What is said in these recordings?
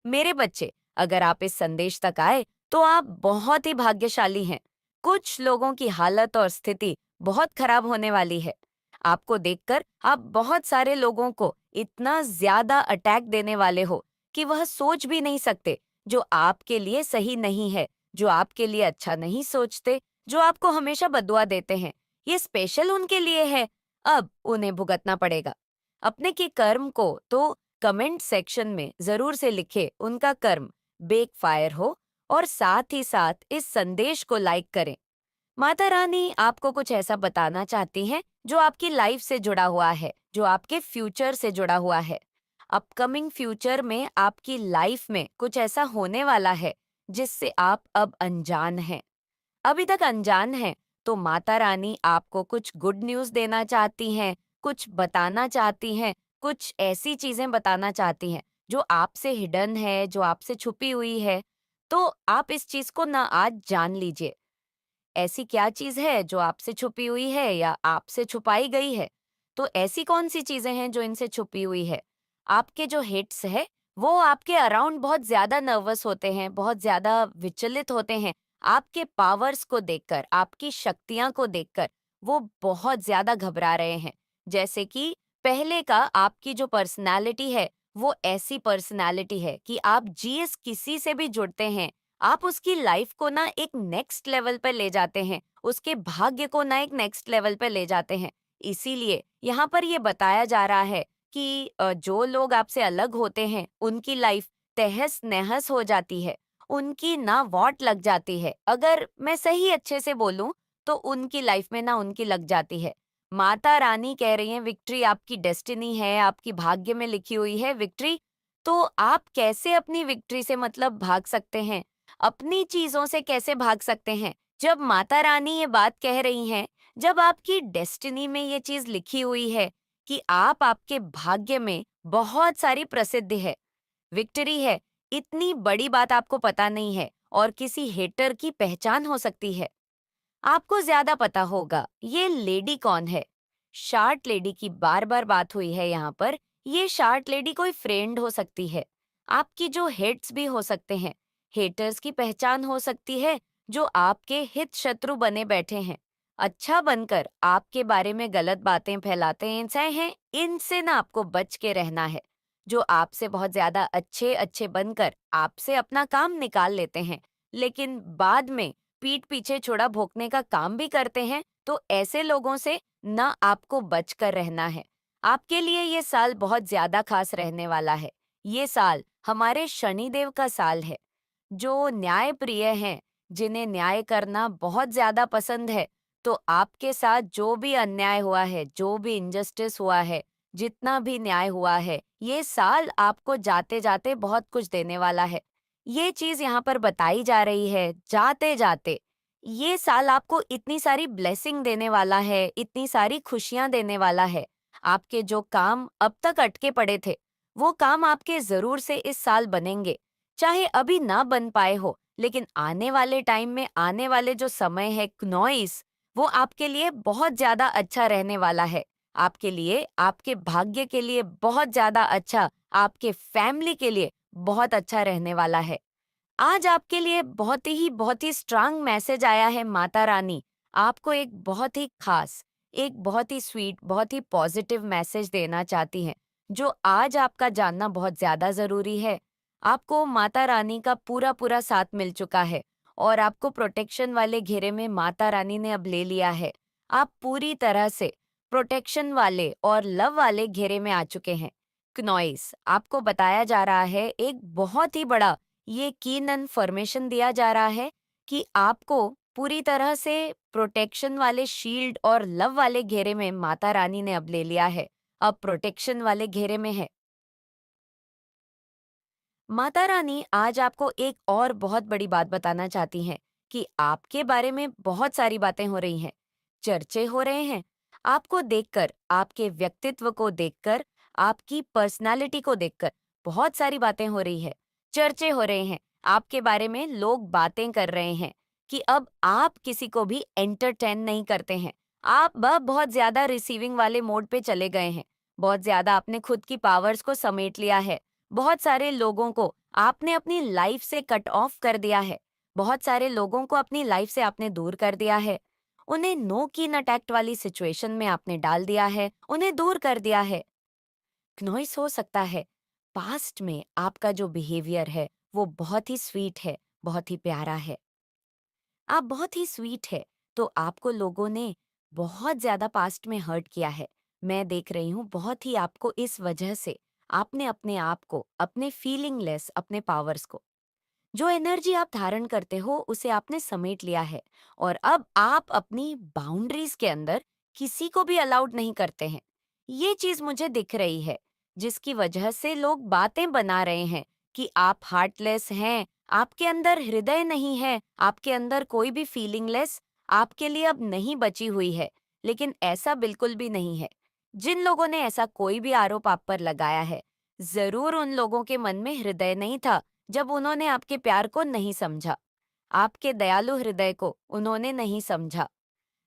मेरे बच्चे, अगर आप इस संदेश तक आए तो आप बहुत ही भाग्यशाली हैं। कुछ लोगों की हालत और स्थिति बहुत खराब होने वाली है। आपको देखकर आप बहुत सारे लोगों को इतना ज्यादा अटैक देने वाले हो कि वह सोच भी नहीं सकते, जो आपके लिए सही नहीं है, जो आपके लिए अच्छा नहीं सोचते, जो आपको हमेशा बदुआ देते हैं। ये स्पेशल उनके लिए है। अब उन्हें भुगतना पड़ेगा। अपने के कर्म को तो कमेंट सेक्शन में जरूर से लिखे, उनका कर्म बेकफायर हो, और साथ ही साथ इस संदेश को लाइक करें। माता रानी आपको कुछ ऐसा बताना चाहती हैं जो आपकी लाइफ से जुड़ा हुआ है, जो आपके फ्यूचर से जुड़ा हुआ है। अपकमिंग फ्यूचर में आपकी लाइफ में कुछ ऐसा होने वाला है जिससे आप अब अनजान हैं। अभी तक अनजान हैं, तो माता रानी आपको कुछ गुड न्यूज़ देना चाहती हैं, कुछ बताना चाहती हैं, कुछ ऐसी चीज़ें बताना चाहती हैं जो आपसे हिडन है, जो आपसे छुपी हुई है। तो आप इस चीज़ को ना आज जान लीजिए। ऐसी क्या चीज़ है जो आपसे छुपी हुई है या आपसे छुपाई गई है? तो ऐसी कौन-सी चीज़ें हैं जो इनसे छुपी हुई है? आपके जो हिट्स हैं, वो आपके अराउंड बहुत ज़्यादा नर्वस होते हैं, बहुत ज़्यादा विचलित होते हैं। आपके पावर्स को देखकर, आपकी शक्तियाँ को देखकर वो बहुत ज़्यादा घबरा रहे हैं। जैसे कि पहले का आपकी जो पर्सनैलिटी है, वो ऐसी पर्सनैलिटी है कि आप जिस किसी से भी जुड़ते हैं, आप उसकी लाइफ को ना एक नेक्स्ट लेवल पे ले जाते हैं, उसके भाग्य को ना एक नेक्स्ट लेवल पे ले जाते हैं। इसीलिए यहाँ पर ये बताया जा रहा है कि जो लोग आपसे अलग होते हैं, उनकी लाइफ तहस-नहस हो जाती है, उनकी ना वाट लग जाती है। अगर मैं सही अच्छे से बोलूँ, तो उनकी लाइफ में ना उनकी लग जाती है। माता रानी कह रही हैं विक्ट्री आपकी डेस्टिनी है, आपकी भाग्य में लिखी हुई है विक्ट्री। तो आप कैसे अपनी विक्ट्री से मतलब भाग सकते हैं? अपनी चीजों से कैसे भाग सकते हैं? जब माता रानी ये बात कह रही हैं, जब आपकी डेस्टिनी में ये चीज लिखी हुई है कि आप आपके भाग्य में बहुत सारी प्रसिद्धि है, विक्ट्री है, इतनी बड़ी बात आपको पता नहीं है और किसी हेटर की पहचान हो सकती है। आपको ज्यादा पता होगा ये लेडी कौन है। शार्ट लेडी की बार बार बात हुई है यहाँ पर। ये शार्ट लेडी कोई फ्रेंड हो सकती है, आपकी जो हेट्स भी हो सकते हैं, हेटर्स की पहचान हो सकती है, जो आपके हित शत्रु बने बैठे हैं, अच्छा बनकर आपके बारे में गलत बातें फैलाते हैं। इनसे ना आपको बच के रहना है। जो आपसे बहुत ज्यादा अच्छे अच्छे बनकर आपसे अपना काम निकाल लेते हैं, लेकिन बाद में पीठ पीछे छुरा भोंकने का काम भी करते हैं, तो ऐसे लोगों से ना आपको बचकर रहना है। आपके लिए ये साल बहुत ज्यादा खास रहने वाला है। ये साल हमारे शनिदेव का साल है। जो न्याय प्रिय हैं, जिन्हें न्याय करना बहुत ज्यादा पसंद है, तो आपके साथ जो भी अन्याय हुआ है, जो भी इनजस्टिस हुआ है, जितना भी न्याय हुआ है, ये साल आपको जाते जाते बहुत कुछ देने वाला है। ये चीज यहाँ पर बताई जा रही है, जाते जाते ये साल आपको इतनी सारी ब्लेसिंग देने वाला है, इतनी सारी खुशियां देने वाला है। आपके जो काम अब तक अटके पड़े थे, वो काम आपके जरूर से इस साल बनेंगे। चाहे अभी ना बन पाए हो, लेकिन आने वाले टाइम में, आने वाले जो समय है नॉइस, वो आपके लिए बहुत ज्यादा अच्छा रहने वाला है। आपके लिए, आपके भाग्य के लिए बहुत ज्यादा अच्छा, आपके फैमिली के लिए बहुत अच्छा रहने वाला है। आज आपके लिए बहुत ही स्ट्रांग मैसेज आया है। माता रानी आपको एक बहुत ही खास, एक बहुत ही स्वीट, बहुत ही पॉजिटिव मैसेज देना चाहती हैं, जो आज आपका जानना बहुत ज्यादा जरूरी है। आपको माता रानी का पूरा पूरा साथ मिल चुका है और आपको प्रोटेक्शन वाले घेरे में माता रानी ने अब ले लिया है। आप पूरी तरह से प्रोटेक्शन वाले और लव वाले घेरे में आ चुके हैं। क्नॉइस आपको बताया जा रहा है, एक बहुत ही बड़ा ये कीन इन्फॉर्मेशन दिया जा रहा है कि आपको पूरी तरह से प्रोटेक्शन वाले शील्ड और लव वाले घेरे में माता रानी ने अब ले लिया है। अब प्रोटेक्शन वाले घेरे में है। माता रानी आज आपको एक और बहुत बड़ी बात बताना चाहती हैं कि आपके बारे में बहुत सारी बातें हो रही हैं, चर्चे हो रहे हैं। आपको देखकर, आपके व्यक्तित्व को देखकर, आपकी पर्सनालिटी को देखकर बहुत सारी बातें हो रही है, चर्चे हो रहे हैं। आपके बारे में लोग बातें कर रहे हैं कि अब आप किसी को भी एंटरटेन नहीं करते हैं। आप अब बहुत ज्यादा रिसीविंग वाले मोड पे चले गए हैं। बहुत ज्यादा आपने खुद की पावर्स को समेट लिया है। बहुत सारे लोगों को आपने अपनी लाइफ से कट ऑफ कर दिया है। बहुत सारे लोगों को अपनी लाइफ से आपने दूर कर दिया है। उन्हें नो कीन अटैक्ट वाली सिचुएशन में आपने डाल दिया है, उन्हें दूर कर दिया है। नॉइस हो सकता है पास्ट में आपका जो बिहेवियर है वो बहुत ही स्वीट है, बहुत ही प्यारा है, आप बहुत ही स्वीट है, तो आपको लोगों ने बहुत ज्यादा पास्ट में हर्ट किया है। मैं देख रही हूँ बहुत ही आपको इस वजह से आपने अपने आप को, अपने फीलिंगलेस, अपने पावर्स को, जो एनर्जी आप धारण करते हो उसे आपने समेट लिया है। और अब आप अपनी बाउंड्रीज के अंदर किसी को भी अलाउड नहीं करते हैं। ये चीज मुझे दिख रही है, जिसकी वजह से लोग बातें बना रहे हैं कि आप हार्टलेस हैं, आपके अंदर हृदय नहीं है, आपके अंदर कोई भी फीलिंगलेस आपके लिए अब नहीं बची हुई है। लेकिन ऐसा बिल्कुल भी नहीं है। जिन लोगों ने ऐसा कोई भी आरोप आप पर लगाया है, जरूर उन लोगों के मन में हृदय नहीं था, जब उन्होंने आपके प्यार को नहीं समझा, आपके दयालु हृदय को उन्होंने नहीं समझा,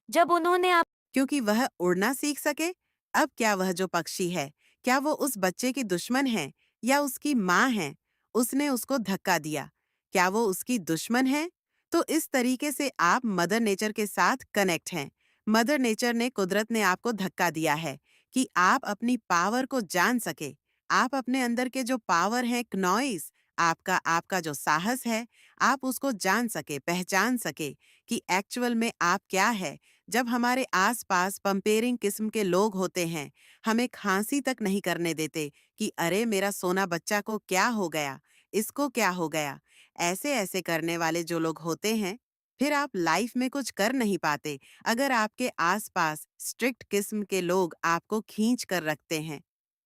जब उन्होंने आप क्योंकि वह उड़ना सीख सके। अब क्या वह जो पक्षी है, क्या वो उस बच्चे की दुश्मन है या उसकी माँ है? उसने उसको धक्का दिया, क्या वो उसकी दुश्मन है? तो इस तरीके से आप मदर नेचर के साथ कनेक्ट हैं। मदर नेचर ने, कुदरत ने आपको धक्का दिया है कि आप अपनी पावर को जान सके। आप अपने अंदर के जो पावर है, क्नॉइस, आपका आपका जो साहस है, आप उसको जान सके, पहचान सके कि एक्चुअल में आप क्या है। जब हमारे आसपास पंपेयरिंग किस्म के लोग होते हैं, हमें खांसी तक नहीं करने देते कि अरे मेरा सोना बच्चा को क्या हो गया, इसको क्या हो गया। ऐसे ऐसे करने वाले जो लोग होते हैं, फिर आप लाइफ में कुछ कर नहीं पाते अगर आपके आसपास स्ट्रिक्ट किस्म के लोग आपको खींच कर रखते हैं।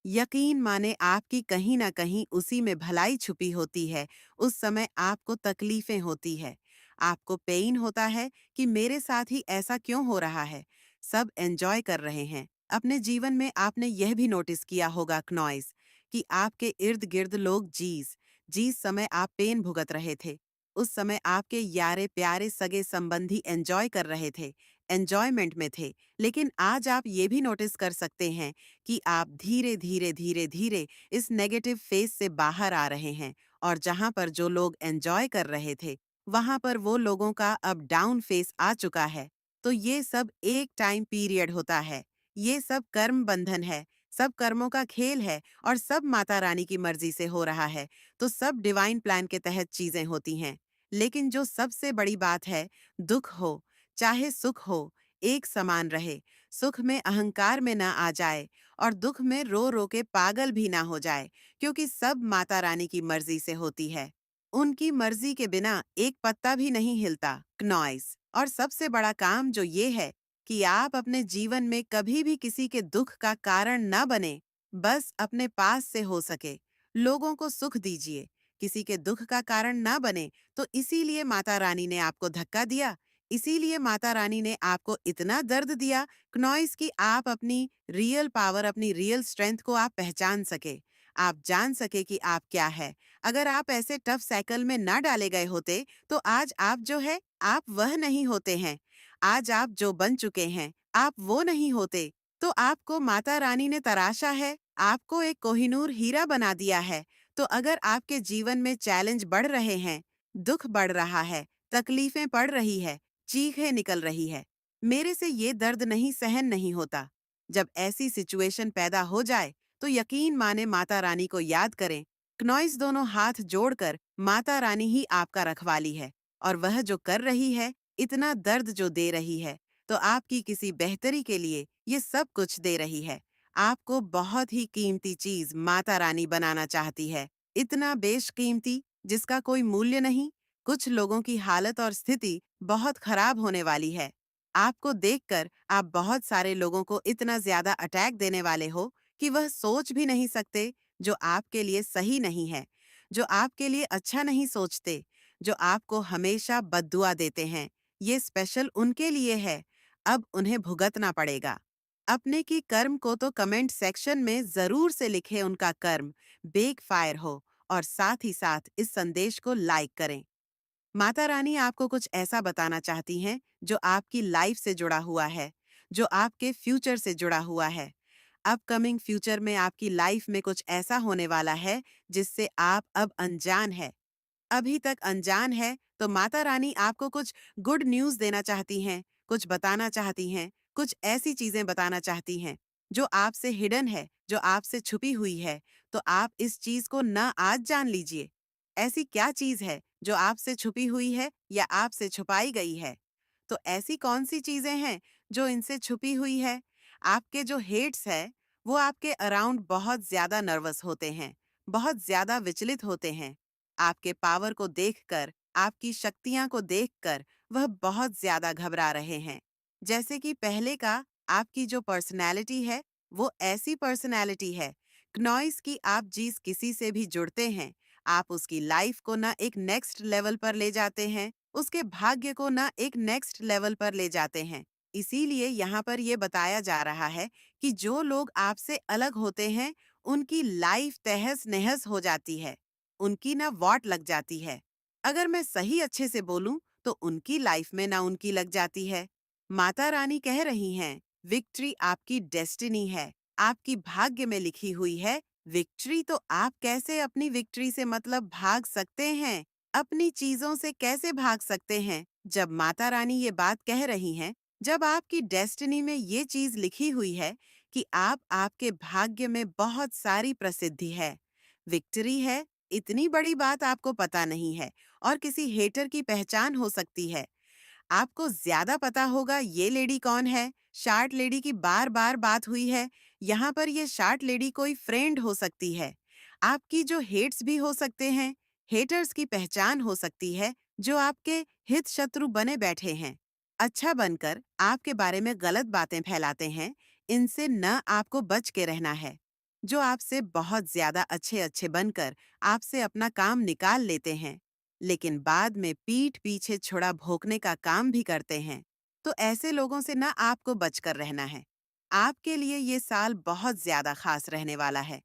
यकीन माने आपकी कहीं ना कहीं उसी में भलाई छुपी होती है। उस समय आपको तकलीफें होती है, आपको पेन होता है कि मेरे साथ ही ऐसा क्यों हो रहा है। सब एंजॉय कर रहे हैं अपने जीवन में। आपने यह भी नोटिस किया होगा क्नॉइस, कि आपके इर्द गिर्द लोग जीस जीस समय आप पेन भुगत रहे थे, उस समय आपके यारे प्यारे सगे संबंधी एंजॉय कर रहे थे, एंजॉयमेंट में थे। लेकिन आज आप ये भी नोटिस कर सकते हैं कि आप धीरे धीरे धीरे धीरे इस नेगेटिव फेज से बाहर आ रहे हैं। और जहां पर जो लोग एंजॉय कर रहे थे, वहां पर वो लोगों का अब डाउन फेस आ चुका है। तो ये सब एक टाइम पीरियड होता है। ये सब कर्म बंधन है, सब कर्मों का खेल है और सब माता रानी की मर्जी से हो रहा है। तो सब डिवाइन प्लान के तहत चीजें होती हैं। लेकिन जो सबसे बड़ी बात है, दुख हो चाहे सुख हो, एक समान रहे। सुख में अहंकार में ना आ जाए और दुख में रो रो के पागल भी ना हो जाए, क्योंकि सब माता रानी की मर्जी से होती है। उनकी मर्जी के बिना एक पत्ता भी नहीं हिलता, क्नॉइस। और सबसे बड़ा काम जो ये है कि आप अपने जीवन में कभी भी किसी के दुख का कारण न बने, बस अपने पास से हो सके लोगों को सुख दीजिए, किसी के दुख का कारण ना बने। तो इसीलिए माता रानी ने आपको धक्का दिया, इसीलिए माता रानी ने आपको इतना दर्द दिया, क्नॉइस, कि आप अपनी रियल पावर, अपनी रियल स्ट्रेंथ को आप पहचान सके, आप जान सके कि आप क्या है। अगर आप ऐसे टफ साइकिल में ना डाले गए होते, तो आज आप जो है, आप वह नहीं होते हैं। आज आप जो बन चुके हैं, आप वो नहीं होते। तो आपको माता रानी ने तराशा है, आपको एक कोहिनूर हीरा बना दिया है। तो अगर आपके जीवन में चैलेंज बढ़ रहे हैं, दुख बढ़ रहा है, तकलीफें पड़ रही है, चीखें निकल रही है, मेरे से ये दर्द नहीं सहन नहीं होता, जब ऐसी सिचुएशन पैदा हो जाए, तो यकीन माने माता रानी को याद करें। क्नॉइस दोनों हाथ जोड़कर, माता रानी ही आपका रखवाली है। और वह जो कर रही है, इतना दर्द जो दे रही है, तो आपकी किसी बेहतरी के लिए ये सब कुछ दे रही है। आपको बहुत ही कीमती चीज माता रानी बनाना चाहती है, इतना बेशकीमती जिसका कोई मूल्य नहीं। कुछ लोगों की हालत और स्थिति बहुत खराब होने वाली है। आपको देखकर आप बहुत सारे लोगों को इतना ज्यादा अटैक देने वाले हो कि वह सोच भी नहीं सकते, जो आपके लिए सही नहीं है, जो आपके लिए अच्छा नहीं सोचते, जो आपको हमेशा बद्दुआ देते हैं। ये स्पेशल उनके लिए है। अब उन्हें भुगतना पड़ेगा। अपने की कर्म को तो कमेंट सेक्शन में जरूर से लिखे उनका कर्म बेक फायर हो, और साथ ही साथ इस संदेश को लाइक करें। माता रानी आपको कुछ ऐसा बताना चाहती हैं जो आपकी लाइफ से जुड़ा हुआ है, जो आपके फ्यूचर से जुड़ा हुआ है। अपकमिंग फ्यूचर में आपकी लाइफ में कुछ ऐसा होने वाला है जिससे आप अब अनजान है। अभी तक अनजान है, तो माता रानी आपको कुछ गुड न्यूज़ देना चाहती हैं, कुछ बताना चाहती हैं, कुछ ऐसी चीज़ें बताना चाहती हैं, जो आपसे हिडन है, जो आपसे छुपी हुई है। तो आप इस चीज़ को ना आज जान लीजिए। ऐसी क्या चीज़ है, जो आपसे छुपी हुई है या आपसे छुपाई गई है? तो ऐसी कौन-सी चीज़ें हैं, जो इनसे छुपी हुई है? आपके जो हेट्स है, वो आपके अराउंड बहुत ज़्यादा नर्वस होते हैं, बहुत ज़्यादा विचलित होते हैं। आपके पावर को देखकर, आपकी शक्तियाँ को देखकर वह बहुत ज़्यादा घबरा रहे हैं। जैसे कि पहले का आपकी जो पर्सनैलिटी है, वो ऐसी पर्सनैलिटी है, क्नॉइस की आप जिस किसी से भी जुड़ते हैं, आप उसकी लाइफ को ना एक नेक्स्ट लेवल पर ले जाते हैं, उसके भाग्य को ना एक नेक्स्ट लेवल पर ले जाते हैं। इसीलिए यहाँ पर ये बताया जा रहा है कि जो लोग आपसे अलग होते हैं, उनकी लाइफ तहस-नहस हो जाती है। उनकी ना वॉट लग जाती है। अगर मैं सही अच्छे से बोलूं तो उनकी लाइफ में ना उनकी लग जाती है। माता रानी कह रही हैं, विक्ट्री आपकी डेस्टिनी है, आपकी भाग्य में लिखी हुई है विक्ट्री। तो आप कैसे अपनी विक्ट्री से मतलब भाग सकते हैं? अपनी चीजों से कैसे भाग सकते हैं? जब माता रानी ये बात कह रही हैं, जब आपकी डेस्टिनी में ये चीज लिखी हुई है कि आप आपके भाग्य में बहुत सारी प्रसिद्धि है, विक्ट्री है, इतनी बड़ी बात आपको पता नहीं है और किसी हेटर की पहचान हो सकती है। आपको ज्यादा पता होगा ये लेडी कौन है। शार्ट लेडी की बार बार बात हुई है। यहाँ पर ये शार्ट लेडी कोई फ्रेंड हो सकती है। आपकी जो हेट्स भी हो सकते हैं, हेटर्स की पहचान हो सकती है, जो आपके हित शत्रु बने बैठे हैं, अच्छा बनकर आपके बारे में गलत बातें फैलाते हैं। इनसे न आपको बच के रहना है। जो आपसे बहुत ज्यादा अच्छे अच्छे बनकर आपसे अपना काम निकाल लेते हैं, लेकिन बाद में पीठ पीछे छुरा भोंकने का काम भी करते हैं। तो ऐसे लोगों से ना आपको बचकर रहना है। आपके लिए ये साल बहुत ज्यादा खास रहने वाला है।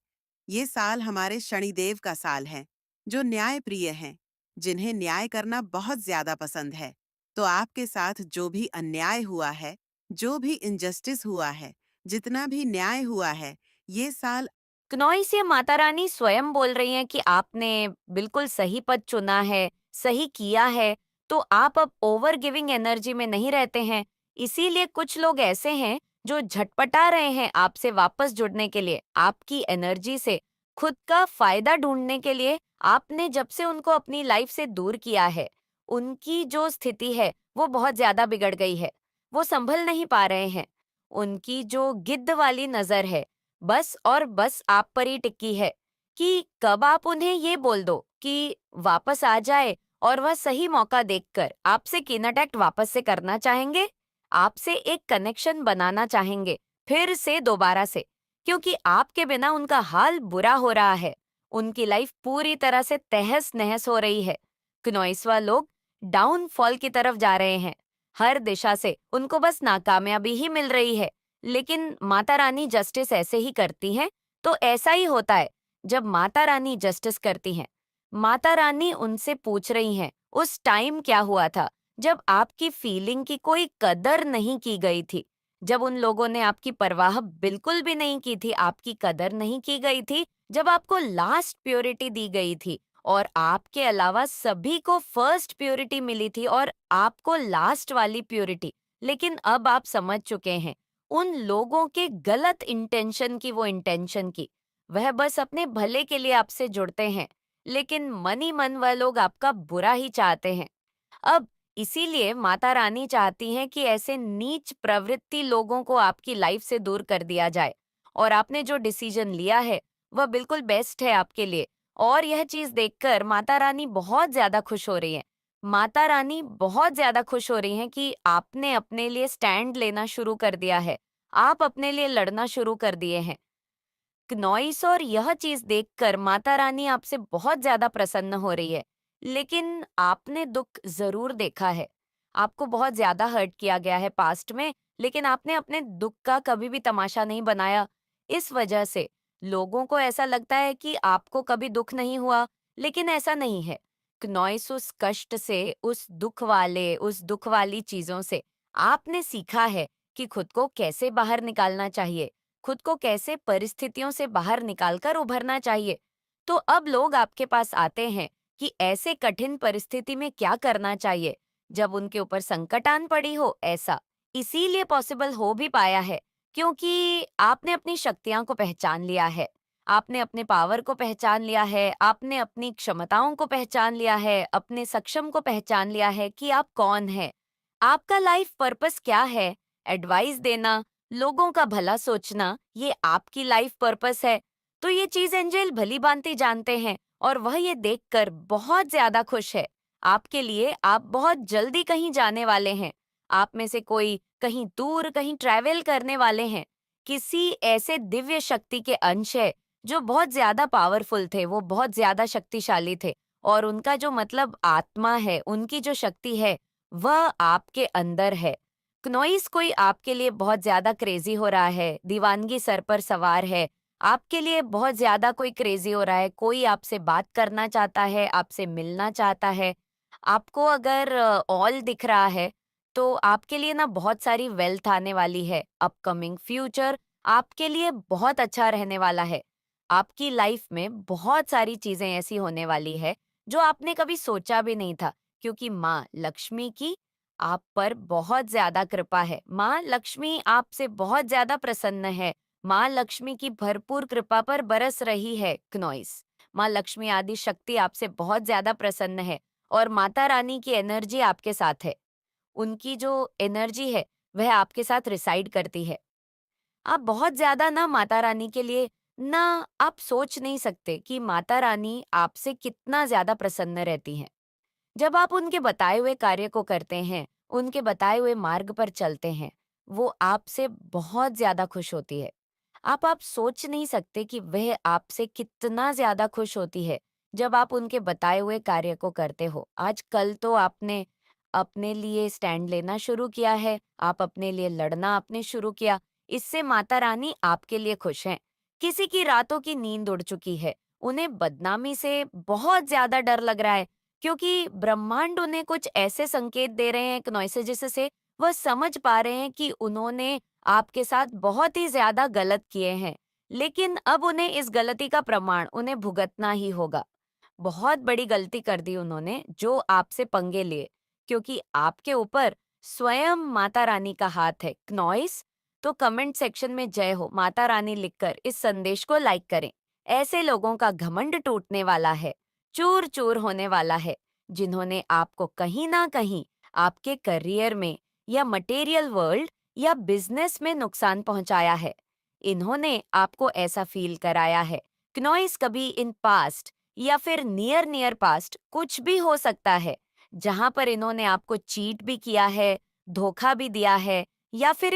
ये साल हमारे शनिदेव का साल है, जो न्याय प्रिय हैं, जिन्हें न्याय करना बहुत ज्यादा पसंद है। तो आपके साथ जो भी अन्याय हुआ है, जो भी इनजस्टिस हुआ है, जितना भी न्याय हुआ है, ये साल क्नोई से माता रानी स्वयं बोल रही हैं कि आपने बिल्कुल सही पद चुना है, सही किया है, तो आप अब ओवर गिविंग एनर्जी में नहीं रहते हैं। इसीलिए कुछ लोग ऐसे हैं जो झटपटा रहे हैं आपसे वापस जुड़ने के लिए, आपकी एनर्जी से खुद का फायदा ढूंढने के लिए। आपने जब से उनको अपनी लाइफ से दूर किया है, उनकी जो स्थिति है वो बहुत ज्यादा बिगड़ गई है। वो संभल नहीं पा रहे हैं। उनकी जो गिद्ध वाली नजर है बस और बस आप पर ही टिकी है कि कब आप उन्हें ये बोल दो कि वापस आ जाए और वह सही मौका देखकर आपसे किन अटैक्ट वापस से करना चाहेंगे, आपसे एक कनेक्शन बनाना चाहेंगे फिर से दोबारा से, क्योंकि आपके बिना उनका हाल बुरा हो रहा है। उनकी लाइफ पूरी तरह से तहस नहस हो रही है। क्नोइसवा लोग डाउनफॉल की तरफ जा रहे हैं। हर दिशा से उनको बस नाकामयाबी ही मिल रही है। लेकिन माता रानी जस्टिस ऐसे ही करती हैं, तो ऐसा ही होता है जब माता रानी जस्टिस करती हैं। माता रानी उनसे पूछ रही हैं, उस टाइम क्या हुआ था जब आपकी फीलिंग की कोई कदर नहीं की गई थी, जब उन लोगों ने आपकी परवाह बिल्कुल भी नहीं की थी, आपकी कदर नहीं की गई थी, जब आपको लास्ट प्योरिटी दी गई थी और आपके अलावा सभी को फर्स्ट प्योरिटी मिली थी और आपको लास्ट वाली प्योरिटी। लेकिन अब आप समझ चुके हैं उन लोगों के गलत इंटेंशन की, वो इंटेंशन की, वह बस अपने भले के लिए आपसे जुड़ते हैं, लेकिन मन ही मन वह लोग आपका बुरा ही चाहते हैं। अब इसीलिए माता रानी चाहती हैं कि ऐसे नीच प्रवृत्ति लोगों को आपकी लाइफ से दूर कर दिया जाए। और आपने जो डिसीजन लिया है वह बिल्कुल बेस्ट है आपके लिए। और यह चीज देखकर माता रानी बहुत ज्यादा खुश हो रही है। माता रानी बहुत ज्यादा खुश हो रही हैं कि आपने अपने लिए स्टैंड लेना शुरू कर दिया है। आप अपने लिए लड़ना शुरू कर दिए हैं। नॉइस और यह चीज देखकर माता रानी आपसे बहुत ज्यादा प्रसन्न हो रही है। लेकिन आपने दुख जरूर देखा है। आपको बहुत ज्यादा हर्ट किया गया है पास्ट में, लेकिन आपने अपने दुख का कभी भी तमाशा नहीं बनाया। इस वजह से लोगों को ऐसा लगता है कि आपको कभी दुख नहीं हुआ, लेकिन ऐसा नहीं है। नॉइस उस कष्ट से, उस दुख वाली चीजों से आपने सीखा है कि खुद को कैसे बाहर निकालना चाहिए। खुद को कैसे परिस्थितियों से बाहर निकालकर उभरना चाहिए। तो अब लोग आपके पास आते हैं कि ऐसे कठिन परिस्थिति में क्या करना चाहिए जब उनके ऊपर संकट आन पड़ी हो, ऐसा इसीलिए पॉसिबल हो भी पाया है क्योंकि आपने अपनी शक्तियां को पहचान लिया है, आपने अपने पावर को पहचान लिया है, आपने अपनी क्षमताओं को पहचान लिया है, अपने सक्षम को पहचान लिया है कि आप कौन है, आपका लाइफ पर्पस क्या है। एडवाइस देना, लोगों का भला सोचना, ये आपकी लाइफ पर्पस है। तो ये चीज एंजल भली भांति जानते हैं और वह ये देखकर बहुत ज्यादा खुश है। आपके लिए आप बहुत जल्दी कहीं जाने वाले हैं। आप में से कोई कहीं दूर कहीं ट्रैवल करने वाले हैं। किसी ऐसे दिव्य शक्ति के अंश है जो बहुत ज्यादा पावरफुल थे, वो बहुत ज्यादा शक्तिशाली थे और उनका जो मतलब आत्मा है, उनकी जो शक्ति है वह आपके अंदर है। क्नोइस कोई आपके लिए बहुत ज्यादा क्रेजी हो रहा है, दीवानगी सर पर सवार है, आपके लिए बहुत ज्यादा कोई क्रेजी हो रहा है, कोई आपसे बात करना चाहता है, आपसे मिलना चाहता है। आपको अगर ऑल दिख रहा है तो आपके लिए ना बहुत सारी वेल्थ आने वाली है। अपकमिंग फ्यूचर आपके लिए बहुत अच्छा रहने वाला है। आपकी लाइफ में बहुत सारी चीजें ऐसी होने वाली है जो आपने कभी सोचा भी नहीं था, क्योंकि माँ लक्ष्मी की आप पर बहुत ज्यादा कृपा है। माँ लक्ष्मी आपसे बहुत ज्यादा प्रसन्न है। माँ लक्ष्मी की भरपूर कृपा पर बरस रही है क्नोइस। माँ लक्ष्मी आदि शक्ति आपसे बहुत ज्यादा प्रसन्न है और माता रानी की एनर्जी आपके साथ है। उनकी जो एनर्जी है वह आपके साथ रिसाइड करती है। आप बहुत ज्यादा ना माता रानी के लिए ना, आप सोच नहीं सकते कि माता रानी आपसे कितना ज्यादा प्रसन्न रहती हैं। जब आप उनके बताए हुए कार्य को करते हैं, उनके बताए हुए मार्ग पर चलते हैं, वो आपसे बहुत ज्यादा खुश होती है। आप सोच नहीं सकते कि वह आपसे कितना ज्यादा खुश होती है जब आप उनके बताए हुए कार्य को करते हो। आज कल तो आपने अपने लिए स्टैंड लेना शुरू किया है, आप अपने लिए लड़ना आपने शुरू किया। इससे माता रानी आपके लिए खुश हैं। किसी की रातों की नींद उड़ चुकी है, उन्हें बदनामी से बहुत ज्यादा डर लग रहा है क्योंकि ब्रह्मांड उन्हें कुछ ऐसे संकेत दे रहे हैं नॉइसेज से वह समझ पा रहे हैं कि उन्होंने आपके साथ बहुत ही ज्यादा गलत किए हैं, लेकिन अब उन्हें इस गलती का प्रमाण उन्हें भुगतना ही होगा। बहुत बड़ी गलती कर दी उन्होंने जो आपसे पंगे लिए, क्योंकि आपके ऊपर स्वयं माता रानी का हाथ है। क्नॉइस, तो कमेंट सेक्शन में जय हो माता रानी लिखकर इस संदेश को लाइक करें। ऐसे लोगों का घमंड टूटने वाला है, चूर चूर होने वाला है, जिन्होंने आपको कहीं ना कहीं आपके करियर में या मटेरियल वर्ल्ड या बिजनेस में नुकसान पहुंचाया है। इन्होंने आपको ऐसा फील कराया है। क्नॉइस कभी इन पास्ट या फिर नियर नियर पास्ट कुछ भी हो सकता है, जहां पर इन्होंने आपको चीट भी किया है, धोखा भी दिया है या फिर